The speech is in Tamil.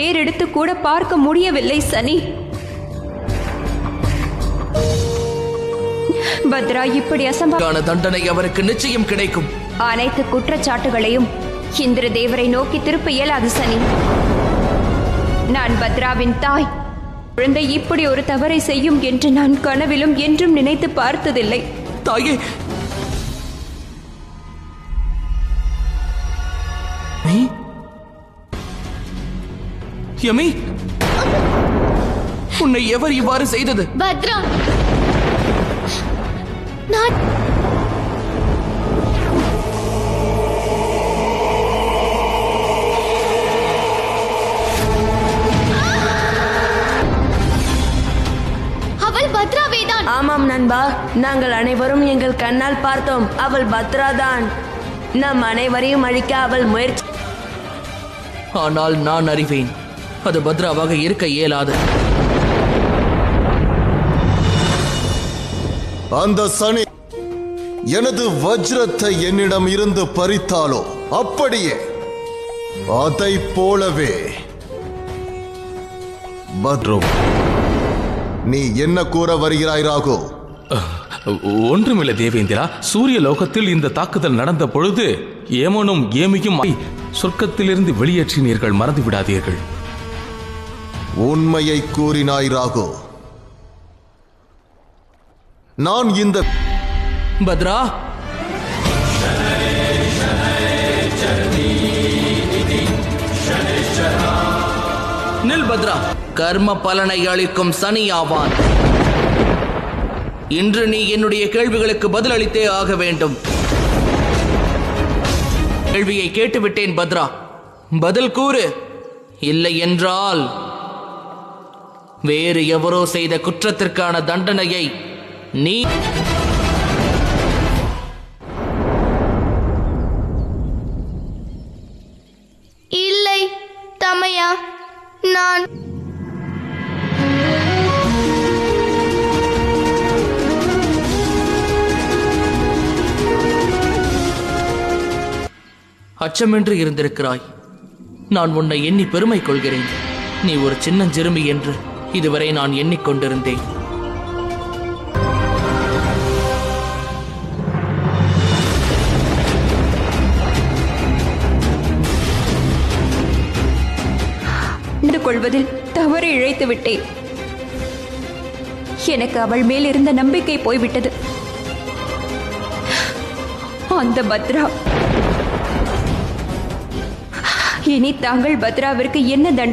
ஏறெடுத்து கூட பார்க்க முடியவில்லை சனி. பத்ரா இப்படி அசம்பாவித தண்டனை அவருக்கு நிச்சயம் கிடைக்கும். அனைத்து குற்றச்சாட்டுகளையும் இந்திர தேவரை நோக்கி திருப்ப இயலாது சனி. நான் பத்ராவின் தாய். குழந்தை இப்படி ஒரு தவறை செய்யும் என்று நான் கனவிலும் என்றும் நினைத்து பார்த்ததில்லை. தாயே, யமி, உன்னை எவர் இவ்வாறு செய்தது? பத்ரா, நான் அவள் பத்ராவேதான். ஆமாம் நண்பா, நாங்கள் அனைவரும் எங்கள் கண்ணால் பார்த்தோம். அவள் பத்ராதான். நம் அனைவரையும் அழிக்க அவள் முயற்சி. ஆனால் நான் அறிவேன், அது பத்ராவாக இருக்க இயலாது. அந்த சனி எனது வஜ்ரத்தை என்னிடம் இருந்து பறித்தாலோ அப்படியே அதை போலவே பத்ரு, நீ என்ன கூற வருகிறாய் ராகு? ஒன்றுமில்லை தேவேந்திரா. சூரிய லோகத்தில் இந்த தாக்குதல் நடந்த பொழுது ஏமனும் ஏமியும் சொர்க்கத்திலிருந்து வெளியேற்றினீர்கள், மறந்து விடாதீர்கள். உண்மையை கூறினாய் ராகு. நான் இந்த பத்ரா, நில் பத்ரா. கர்ம பலனை அளிக்கும் சனி ஆவான். இன்று நீ என்னுடைய கேள்விகளுக்கு பதிலளித்தே ஆக வேண்டும். கேள்வியை கேட்டுவிட்டேன் பத்ரா, பதில் கூறு. இல்லை என்றால் வேறு எவரோ செய்த குற்றத்திற்கான தண்டனையை நீ இல்லை தமையா, நான் அச்சமின்றி இருந்திருக்கிறாய். நான் உன்னை எண்ணி பெருமை கொள்கிறேன். நீ ஒரு சின்னஞ்சிறுமி என்று இதுவரை நான் எண்ணிக்கொண்டிருந்தேன். கொள்வதில் தவறு இழைத்து விட்டேன். எனக்கு அவள் மேல் இருந்த நம்பிக்கை போய்விட்டது. அந்த பத்ரா, இனி தாங்கள் பத்ராவிற்கு என்ன தண்டனை